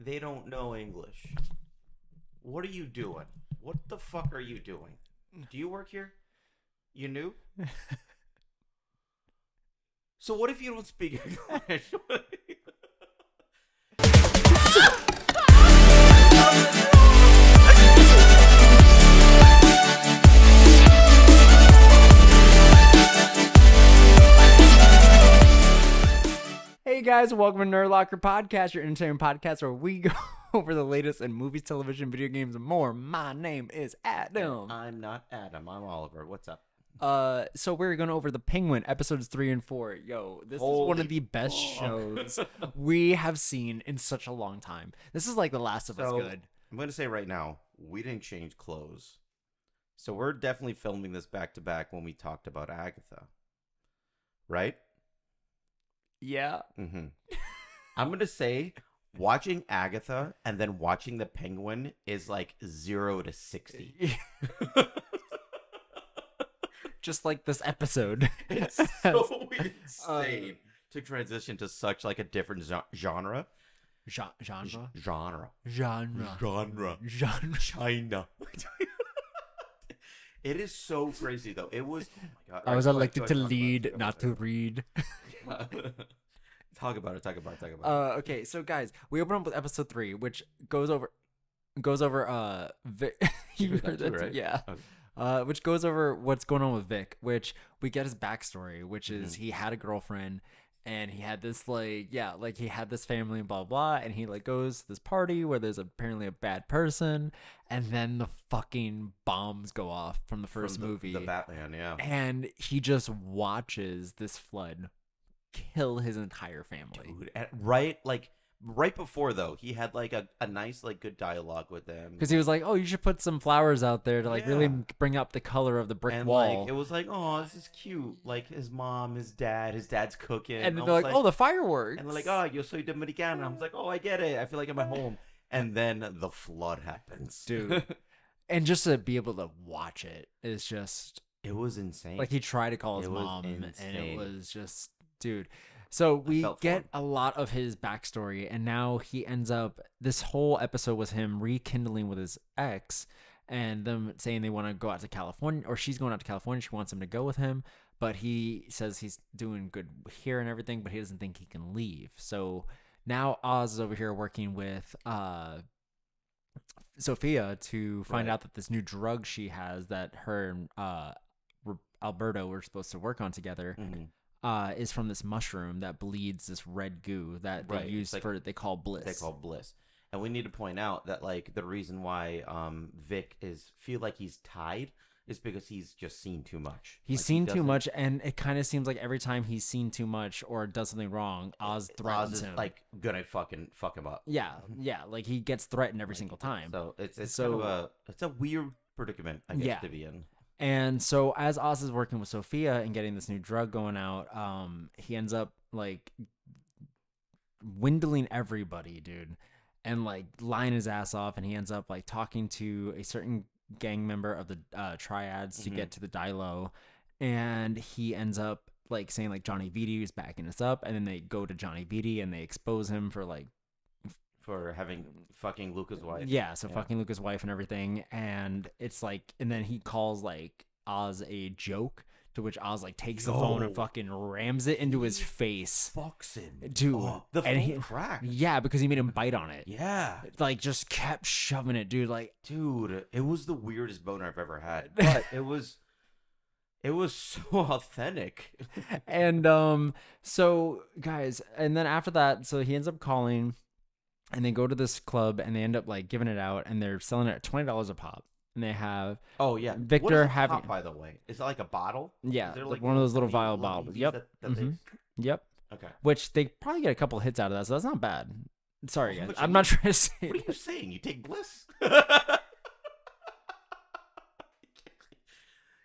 they don't know English. What are you doing? What the fuck are you doing? Do you work here? You new? So what if you don't speak English? Hey guys, welcome to Nerd Locker Podcast, your entertainment podcast where we go over the latest in movies, television, video games, and more. My name is Adam. I'm not Adam. I'm Oliver. What's up? So we're going over The Penguin, episodes 3 and 4. Yo, this is one of the best shows we have seen in such a long time. This is like The Last of Us good. I'm going to say right now, we didn't change clothes. So we're definitely filming this back to back when we talked about Agatha. Right? Yeah. Mm-hmm. I'm going to say watching Agatha and then watching The Penguin is like 0 to 60. Just like this episode. It's so insane to transition to such like a different genre. Genre? China. It is so crazy though. It was. Oh my God. I was elected to lead, not to read. Talk about it. Okay, so guys, we open up with episode 3, which goes over Vic. Right? Yeah. Okay. Which goes over what's going on with Vic, which we get his backstory, which is he had a girlfriend and he had this he had this family and blah blah, and he like goes to this party where there's apparently a bad person, and then the fucking bombs go off from the first movie. The Batman, yeah. And he just watches this flood kill his entire family. Dude, right before though, he had like a nice like good dialogue with them. Because he was like, "Oh, you should put some flowers out there to like really bring up the color of the brick wall." Like, it was like, "Oh, this is cute." Like his mom, his dad's cooking, and they're like, "Oh, the fireworks!" And they're like, "Oh, yo soy dominicano." I was like, "Oh, I get it. I feel like I'm at home." And then the flood happens, dude. And just to be able to watch it is just, it was insane. Like he tried to call his mom, and it was just, dude. So we get a lot of his backstory, and now he ends up, this whole episode was him rekindling with his ex, and them saying they want to go out to California, or she's going out to California. She wants him to go with him, but he says he's doing good here and everything, but he doesn't think he can leave. So now Oz is over here working with Sophia to find out that this new drug she has that her and Alberto were supposed to work on together. Is from this mushroom that bleeds this red goo that they use they call bliss. They call bliss. And we need to point out that like the reason why Vic feel like he's tied is because he's just seen too much. He's seen too much, and it kind of seems like every time he's seen too much or does something wrong, Oz threatens him. Like gonna fucking fuck him up. Yeah, like he gets threatened every single time. So it's kind of it's a weird predicament, I guess, to be in. And so as Oz is working with Sophia and getting this new drug going out, he ends up like dwindling everybody, dude, and like lying his ass off. And he ends up like talking to a certain gang member of the Triads to get to the Dilo. And he ends up like saying like Johnny Vitti is backing us up. And then they go to Johnny Vitti and they expose him for like, for having fucking Luca's wife. Yeah, so fucking Luca's wife and everything. And it's like, and then he calls like Oz a joke, to which Oz like takes the phone and fucking rams it into his face. Fucks him. Dude. The phone cracked. Yeah, because he made him bite on it. Yeah. Like just kept shoving it, dude. Like, dude, it was the weirdest boner I've ever had. But it was so authentic. And so guys, and then after that, so he ends up calling. And they go to this club and they end up like giving it out, and they're selling it at $20 a pop. And they have Victor what is having pop, by the way, is it like a bottle? Yeah, like one of those little vial bottles. Yep. Yep. Okay. Which they probably get a couple hits out of that, so that's not bad. Sorry guys, I'm not trying to say. What are you saying? You take bliss?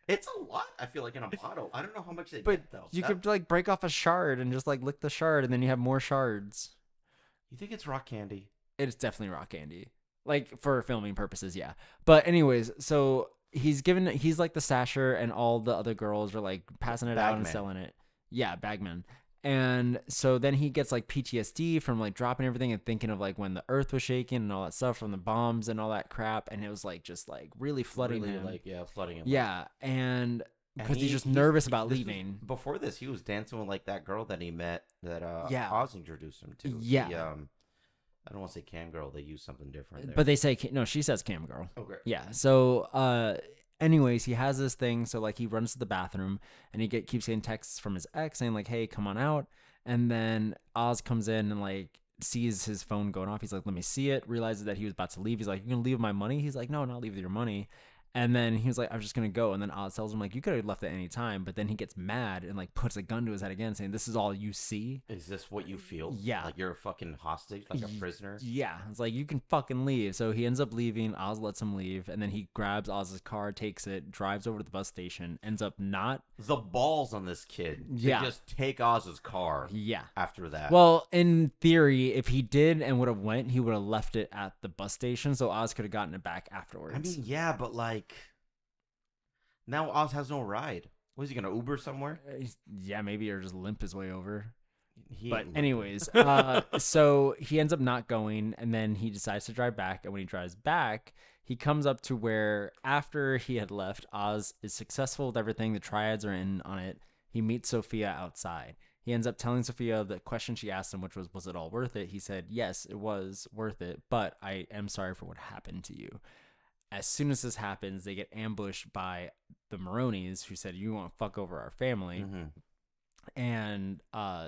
It's a lot. I feel like in a bottle. I don't know how much they get though. You could like break off a shard and just like lick the shard, and then you have more shards. You think it's rock candy? It's definitely rock candy. Like for filming purposes, yeah. But anyways, so he's like the stasher, and all the other girls are like passing it out and selling it. Yeah, bagman. And so then he gets like PTSD from like dropping everything and thinking of like when the earth was shaking and all that stuff from the bombs and all that crap. And it was like just like really flooding him. Flooding him. Yeah. And because he's just nervous about leaving. Before this, he was dancing with like that girl that he met that Oz introduced him to. Yeah. I don't want to say cam girl. They use something different there. But they say, no, she says cam girl. Okay. Yeah. So, anyways, he has this thing. So, like, he runs to the bathroom and he keeps getting texts from his ex saying, like, hey, come on out. And then Oz comes in and, like, sees his phone going off. He's like, let me see it. Realizes that he was about to leave. He's like, you going to leave with my money? He's like, no, not leave with your money. And then he was like, I was just going to go. And then Oz tells him, like, you could have left at any time. But then he gets mad and, like, puts a gun to his head again, saying, this is all you see? Is this what you feel? Yeah. Like you're a fucking hostage, like a prisoner? Yeah. It's like, you can fucking leave. So he ends up leaving. Oz lets him leave. And then he grabs Oz's car, takes it, drives over to the bus station, ends up not... The balls on this kid. Yeah. They just take Oz's car. Yeah. After that. Well, in theory, if he did and would have went, he would have left it at the bus station. So Oz could have gotten it back afterwards. I mean, yeah, but like... Now Oz has no ride. What is he gonna Uber somewhere? Yeah, maybe, or just limp his way over. But anyways, so he ends up not going, and then he decides to drive back. And when he drives back, he comes up to where after he had left, Oz is successful with everything. The triads are in on it. He meets Sophia outside. He ends up telling Sophia the question she asked him, which was it all worth it? He said, yes, it was worth it, but I am sorry for what happened to you. As soon as this happens, they get ambushed by the Maronis, who said, you won't fuck over our family. Mm-hmm. And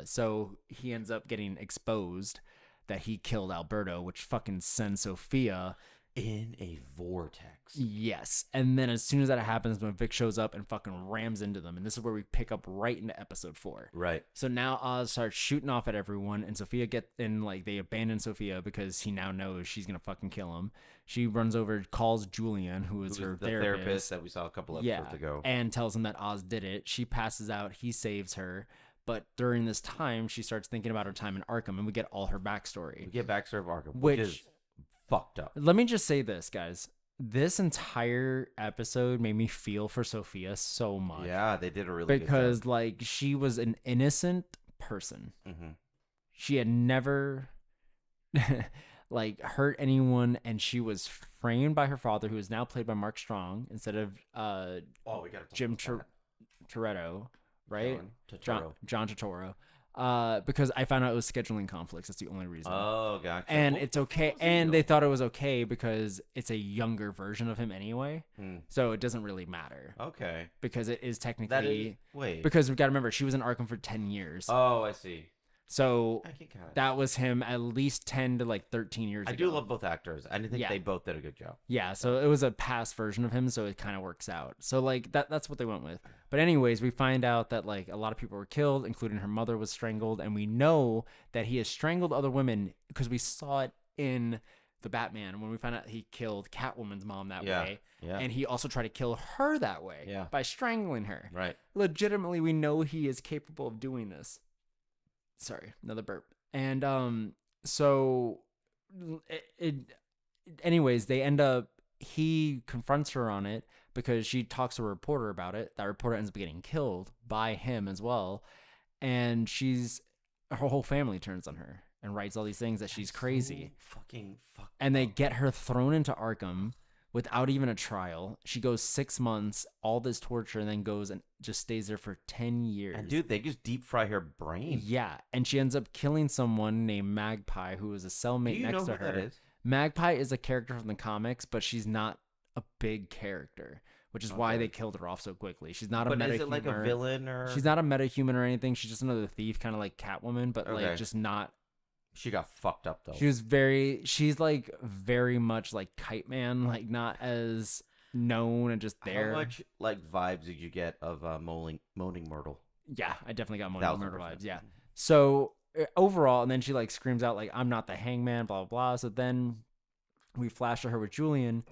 so he ends up getting exposed that he killed Alberto, which fucking sends Sophia in a vortex. Yes. And then as soon as that happens, when Vic shows up and fucking rams into them, and this is where we pick up right into episode 4. Right. So now Oz starts shooting off at everyone, and Sophia they abandon Sophia because he now knows she's gonna fucking kill him. She runs over, calls Julian, who is her therapist that we saw a couple episodes ago, and tells him that Oz did it. She passes out. He saves her. But during this time, she starts thinking about her time in Arkham, and we get all her backstory. We get backstory of Arkham, which is fucked up. Let me just say this, guys. This entire episode made me feel for Sophia so much. Yeah, they did a really good job. Because, like, she was an innocent person. Mm-hmm. She had never, like, hurt anyone, and she was framed by her father, who is now played by Mark Strong, instead of Jim Toretto, right? John Turturro. Because I found out it was scheduling conflicts. That's the only reason. Oh, gotcha. And it's okay. And they thought it was okay because it's a younger version of him anyway. So it doesn't really matter. Okay. Because it is technically... Wait. Because we've got to remember, she was in Arkham for 10 years. Oh, I see. So that was him at least 10 to like 13 years ago. I do love both actors. I think they both did a good job. Yeah, so it was a past version of him, so it kind of works out. So like that's what they went with. But anyways, we find out that like a lot of people were killed, including her mother was strangled, and we know that he has strangled other women because we saw it in the Batman when we found out he killed Catwoman's mom that way. Yeah. And he also tried to kill her that way by strangling her. Right. Legitimately, we know he is capable of doing this. Sorry, another burp. And so anyways, they end up, he confronts her on it because she talks to a reporter about it. That reporter ends up getting killed by him as well. And her whole family turns on her and writes all these things that she's crazy. Fucking fuck. And they get her thrown into Arkham without even a trial. She goes 6 months, all this torture, and then goes and just stays there for 10 years. And dude, they just deep fry her brain. Yeah, and she ends up killing someone named Magpie, who is a cellmate next to her. That is? Magpie is a character from the comics, but she's not a big character, which is why they killed her off so quickly. She's not a metahuman. Is it like a villain or? She's not a metahuman or anything. She's just another thief, kind of like Catwoman, but like just not. She got fucked up though. She's like very much like Kite Man, like not as known and just there. How much like vibes did you get of Moaning Myrtle? Yeah, I definitely got Moaning Myrtle vibes. Yeah. So overall, and then she like screams out like, "I'm not the Hangman," blah blah blah. So then we flash to her with Julian,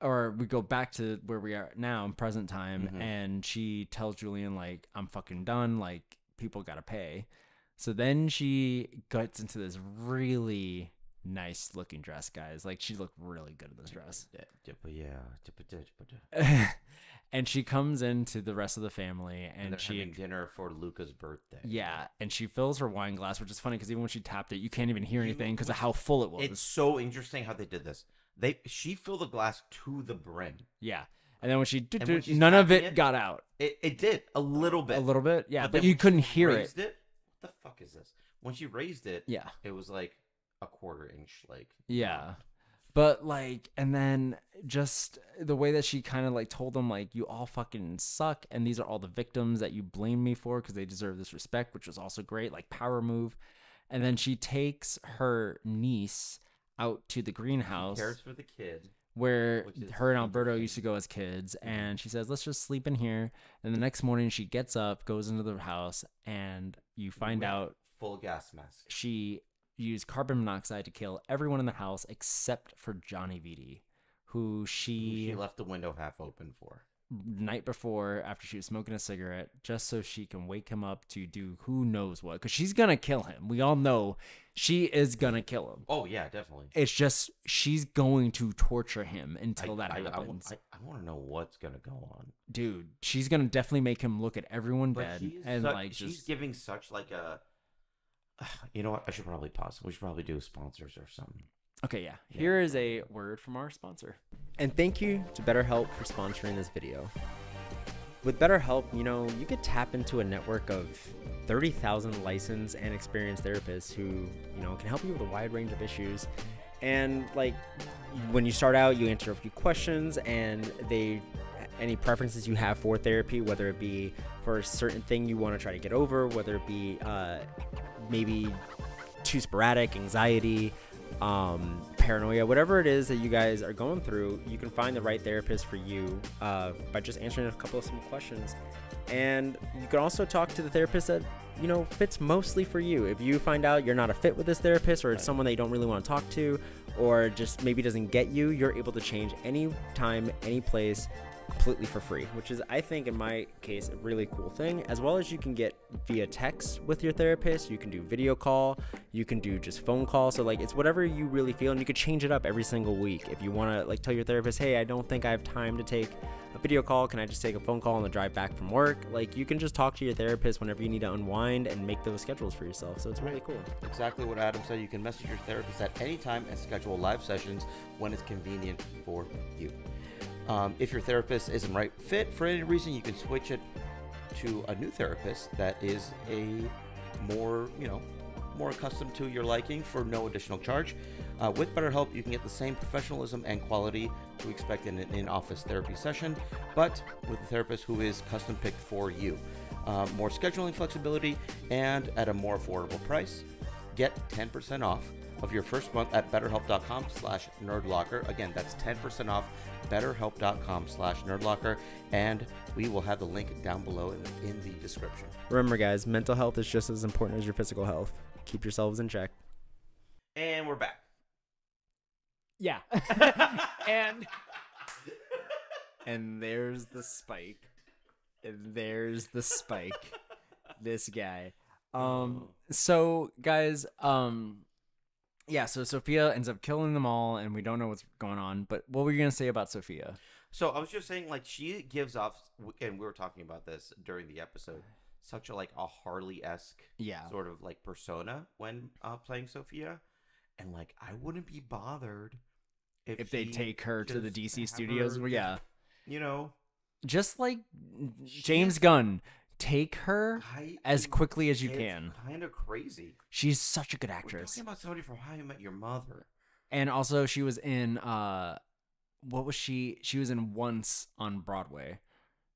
or we go back to where we are now in present time, and she tells Julian like, "I'm fucking done. Like people gotta pay." So then she gets into this really nice looking dress, guys. Like she looked really good in this dress. And she comes into the rest of the family, and she having dinner for Luca's birthday. Yeah, and she fills her wine glass, which is funny because even when she tapped it, you can't even hear anything because of how full it was. It's so interesting how they did this. She filled the glass to the brim. Yeah, and then when none of it got out. It did a little bit. Yeah, but you couldn't hear it. What the fuck is this? When she raised it, yeah, it was like a quarter-inch, like. Yeah. But like, and then just the way that she kind of like told them, like, you all fucking suck, and these are all the victims that you blame me for because they deserve this respect, which was also great, like power move. And then she takes her niece out to the greenhouse. She cares for the kid. Where her and Alberto used to go as kids, and she says, "Let's just sleep in here." And the next morning, she gets up, goes into the house, and you find out full gas mask. She used carbon monoxide to kill everyone in the house except for Johnny Vitti, who she left the window half open for night before after she was smoking a cigarette, just so she can wake him up to do who knows what, because she's gonna kill him. We all know she is gonna kill him. Oh yeah, definitely. It's just she's going to torture him until that happens. I want to know what's gonna go on, dude. She's gonna definitely make him look at everyone dead, and she's giving such like a. You know what? I should probably pause. We should probably do sponsors or something. Okay, yeah. Here is a word from our sponsor. And thank you to BetterHelp for sponsoring this video. With BetterHelp, you could tap into a network of 30,000 licensed and experienced therapists who, can help you with a wide range of issues. And like when you start out, you answer a few questions, and any preferences you have for therapy, whether it be for a certain thing you want to try to get over, whether it be maybe too sporadic, anxiety, paranoia, whatever it is that you guys are going through, you can find the right therapist for you by just answering a couple of simple questions. And you can also talk to the therapist that fits mostly for you. If you find out you're not a fit with this therapist, or it's someone that you don't really want to talk to, or just maybe doesn't get you, you're able to change any time, any place, completely for free, which is, I think, in my case, a really cool thing. As well as you can get via text with your therapist, you can do video call, you can do just phone call. So like, it's whatever you really feel, and you could change it up every single week. If you want to like tell your therapist, hey, I don't think I have time to take a video call, can I just take a phone call on the drive back from work? Like, you can just talk to your therapist whenever you need to unwind and make those schedules for yourself. So it's really cool. Exactly what Adam said. You can message your therapist at any time and schedule live sessions when it's convenient for you. If your therapist isn't right fit for any reason, you can switch it to a new therapist that is a more accustomed to your liking for no additional charge. With BetterHelp, you can get the same professionalism and quality to expect in an in-office therapy session, but with a therapist who is custom picked for you. More scheduling flexibility and at a more affordable price. Get 10% off of your first month at betterhelp.com/nerdlocker. Again, that's 10% off betterhelp.com/nerdlocker, and we will have the link down below in the description. Remember, guys, mental health is just as important as your physical health. Keep yourselves in check. And we're back. Yeah. and there's the spike. This guy. So guys, yeah, so Sophia ends up killing them all, and we don't know what's going on. But what were you gonna say about Sophia? So I was just saying, like, she gives off, and we were talking about this during the episode, such a Harley-esque sort of like persona when playing Sophia, and like I wouldn't be bothered if they take her to the DC studios. Just like James Gunn. Take her as quickly as you can. Kind of crazy. She's such a good actress. We're talking about somebody from How You Met Your Mother. And also, she was in what was she? She was in Once on Broadway.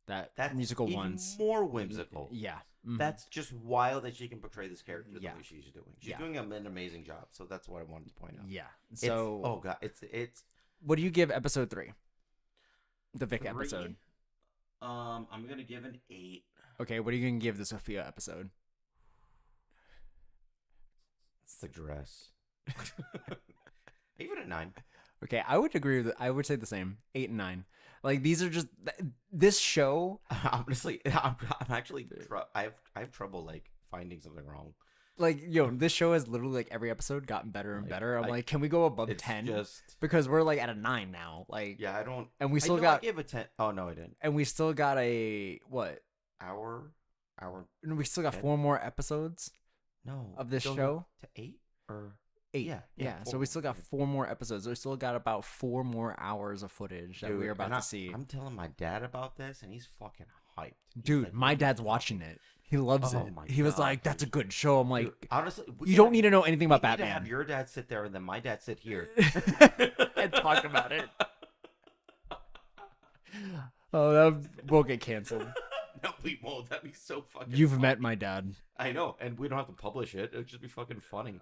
That musical even Once. More whimsical. Yeah. Mm-hmm. That's just wild that she can portray this character the way she's doing. She's doing an amazing job. So that's what I wanted to point out. Yeah. So it's. What do you give episode 3? The Vic episode. I'm gonna give an 8. Okay, what are you going to give the Sophia episode? It's the dress. Even a 9. Okay, I would agree with it. I would say the same. 8 and 9. Like, these are just this show. Honestly, I'm actually I have trouble like finding something wrong. like, this show has literally like every episode gotten better and better. I'm like, can we go above 10? Because we're like at a 9 now. Like, yeah, I don't. And we still got. I gave a 10. Oh no, I didn't. And we still got a what? Hour. We still got 4 more episodes. No. Of this show to 8 or 8. Yeah. So we still got 4 more episodes. We still got about 4 more hours of footage that we're about to see. I'm telling my dad about this, and he's fucking hyped. Dude, like, my dad's watching it. He loves it. He was like, "That's a good show." I'm like, dude, honestly, you don't need to know anything about Batman. To have your dad sit there and then my dad sit here and talk about it. Oh, that will get canceled. No, we won't. That'd be so fucking. You've funny. met my dad. I know, and we don't have to publish it. It'd just be fucking funny.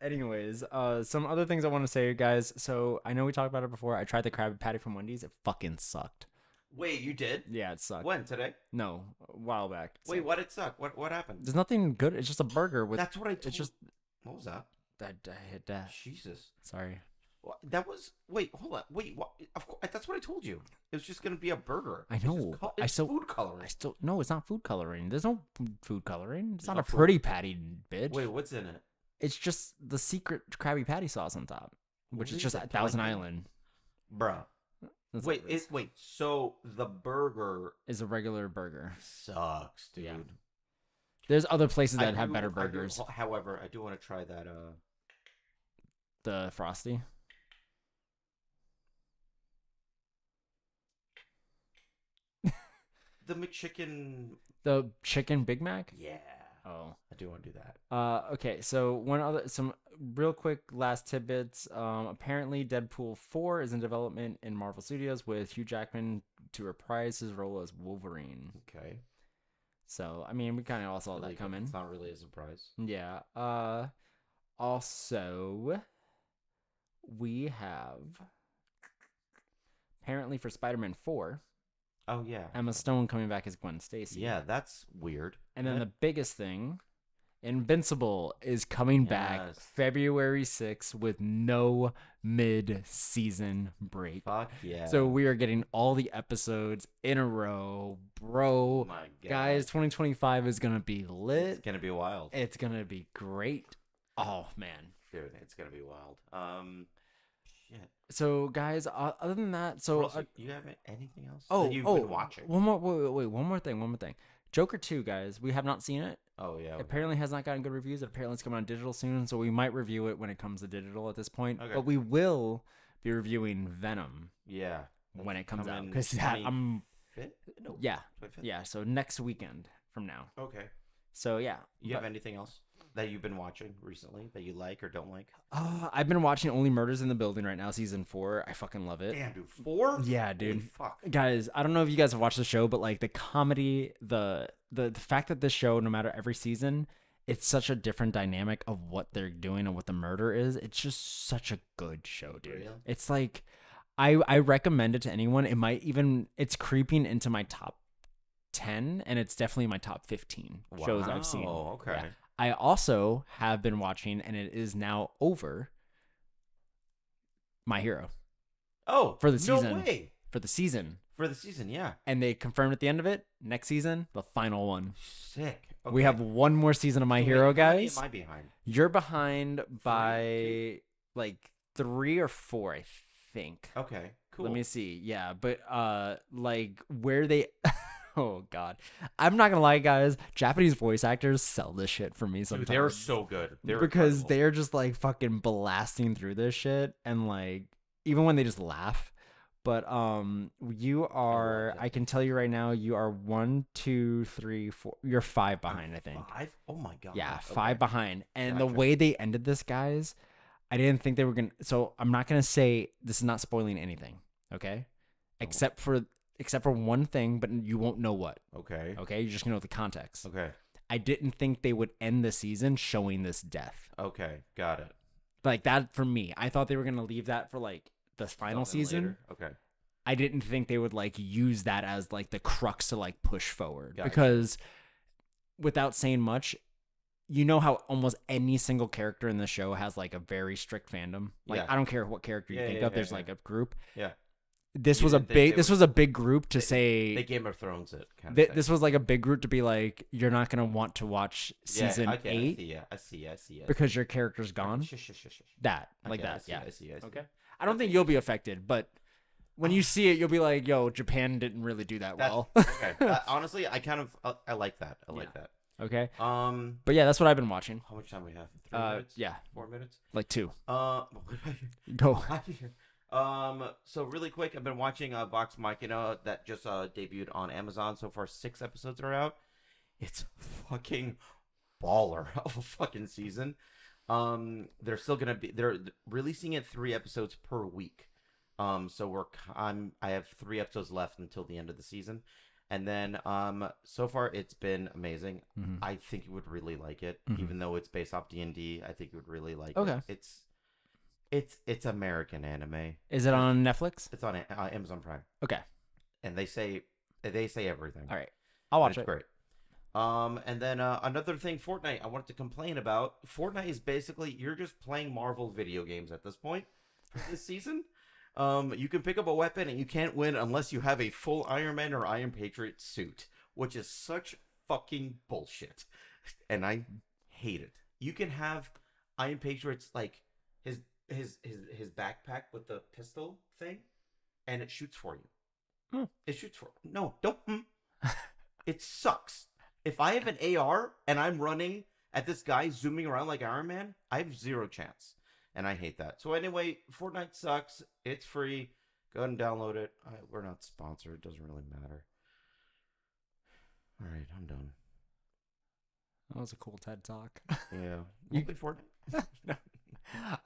Anyways, some other things I want to say, guys. So I know we talked about it before. I tried the Krabby Patty from Wendy's. It fucking sucked. Wait, you did? Yeah, it sucked. When? Today? No, a while back. Wait, what? It sucked? What happened? There's nothing good. It's just a burger with. That's what I told. It's just. What was that? I hit that. Jesus. Sorry. That was. Wait, hold on. Wait, what? Of course, that's what I told you. It was just gonna be a burger. I know. It's food coloring. No, it's not food coloring. There's no food coloring. It's not a pretty patty, bitch. Wait, what's in it? It's just the secret Krabby Patty sauce on top, which is just Thousand Island. Bruh. Wait. So the burger is a regular burger. Sucks, dude. Yeah. There's other places that have better burgers. However, I do want to try that. The Frosty. The McChicken. The chicken Big Mac. Yeah. Oh, I do want to do that. Okay. So some real quick last tidbits. Apparently, Deadpool 4 is in development in Marvel Studios with Hugh Jackman to reprise his role as Wolverine. Okay. So I mean, we kind of all saw that coming. It's not really a surprise. Yeah. Also, we have apparently for Spider-Man 4. Oh yeah, Emma Stone coming back as Gwen Stacy. Yeah, that's weird. And then the biggest thing, Invincible is coming back February 6th with no mid-season break. Fuck yeah. So we are getting all the episodes in a row, bro. Oh my God. Guys, 2025 is going to be lit. It's going to be wild. It's going to be great. Oh, man. Dude, it's going to be wild. Shit. So, guys, other than that, you have anything else that you've been watching? One more thing. Joker 2, guys. We have not seen it. Oh, yeah. Apparently has not gotten good reviews. Apparently it's coming on digital soon, so we might review it when it comes to digital at this point. Okay. But we will be reviewing Venom. Yeah. When it comes out. Because Yeah, so next weekend from now. Okay. So, yeah. You have anything else that you've been watching recently that you like or don't like? I've been watching Only Murders in the Building right now, season 4. I fucking love it. Damn, dude, 4? Yeah, dude. Holy fuck. Guys, I don't know if you guys have watched the show, but like the comedy, the fact that this show, no matter every season, it's such a different dynamic of what they're doing and what the murder is. It's just such a good show, dude. Really? It's like I recommend it to anyone. It's creeping into my top 10, and it's definitely my top 15 shows I've seen. Oh, okay. Yeah. I also have been watching, and it is now over, My Hero. Oh, for the season. No way. For the season, yeah. And they confirmed at the end of it, next season, the final one. Sick. Okay. We have one more season of My Hero, guys. How many am I behind? You're behind by like 3 or 4, I think. Okay, cool. Let me see. Yeah, but like where they... Oh, God. I'm not going to lie, guys. Japanese voice actors sell this shit for me sometimes. Dude, they're so good. Because incredible. They're just, like, fucking blasting through this shit. And, like, even when they just laugh. But you are... I can tell you right now, you are 1, 2, 3, 4... You're 5 behind, I think. 5? Oh, my God. Yeah, 5 behind. And the way they ended this, guys, I didn't think they were going to... So, I'm not going to say... This is not spoiling anything, okay? Except for one thing, but you won't know what. Okay. You're just gonna know the context. Okay. I didn't think they would end the season showing this death. Okay, got it. Like that for me. I thought they were gonna leave that for like the final season. Later. Okay. I didn't think they would like use that as like the crux to like push forward. Gotcha. Because without saying much, you know how almost any single character in the show has like a very strict fandom. Like I don't care what character you think of, there's like a group. Yeah. this was a big group to say they Game of Thrones it. Kind of this was like a big group to be like, you're not gonna want to watch season 8. I see. Because your character's gone. Shush. That like Okay, that. I see. Okay. I don't think you'll be affected, but when you see it, you'll be like, yo, Japan didn't really do that well. Okay. Honestly, I kind of I like that. I like that. Okay. But yeah, that's what I've been watching. How much time we have? 3 minutes? Yeah. 4 minutes? Like 2. Go. So really quick, I've been watching Vox Machina that just debuted on Amazon. So far, 6 episodes are out. It's fucking baller of a fucking season. They're still gonna be releasing it 3 episodes per week. So I have 3 episodes left until the end of the season. And then so far it's been amazing. Mm-hmm. I think you would really like it, mm-hmm. even though it's based off D&D. I think you would really like it. It's American anime. Is it on Netflix? It's on Amazon Prime. Okay. And they say everything. All right, I'll watch it. It's great. And then another thing, Fortnite. I wanted to complain about. Fortnite is basically you're just playing Marvel video games at this point for this season. You can pick up a weapon and you can't win unless you have a full Iron Man or Iron Patriot suit, which is such fucking bullshit. And I hate it. You can have Iron Patriot's like his backpack with the pistol thing, and it shoots for you. It shoots for no, don't. It sucks. If I have an AR and I'm running at this guy zooming around like Iron Man, I have 0 chance. And I hate that. So anyway, Fortnite sucks. It's free. Go ahead and download it. We're not sponsored. It doesn't really matter. All right, I'm done. That was a cool TED Talk. Yeah. You play Fortnite?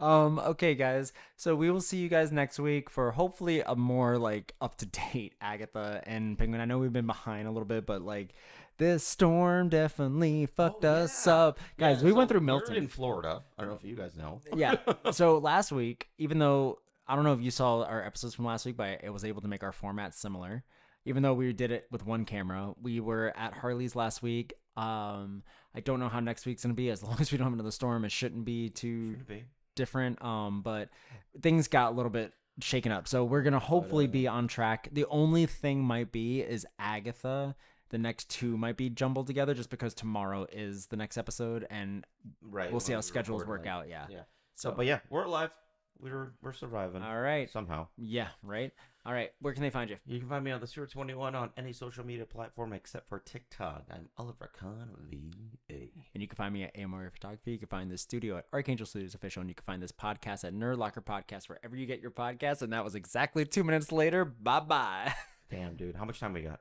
Okay, guys. So we will see you guys next week for hopefully a more like up-to-date Agatha and Penguin. I know we've been behind a little bit, but like this storm definitely fucked us up. Guys, we went through Milton. We're in Florida. I don't know if you guys know. Yeah. So last week, even though I don't know if you saw our episodes from last week, but I was able to make our format similar. Even though we did it with one camera, we were at Harley's last week. I don't know how next week's gonna be. As long as we don't have another storm, it shouldn't be too different. But things got a little bit shaken up, so we're gonna hopefully be on track. The only thing might be is Agatha. The next 2 might be jumbled together just because tomorrow is the next episode, and we'll see how schedules work out. Yeah. So, but yeah, we're alive. We're surviving. All right. Somehow. Yeah. Right. All right. Where can they find you? You can find me on the Sewer 21 on any social media platform except for TikTok. I'm Oliver Khan VA. And you can find me at AMR Photography. You can find this studio at Archangel Studios Official, and you can find this podcast at Nerd Locker Podcast wherever you get your podcasts. And that was exactly 2 minutes later. Bye bye. Damn, dude. How much time we got?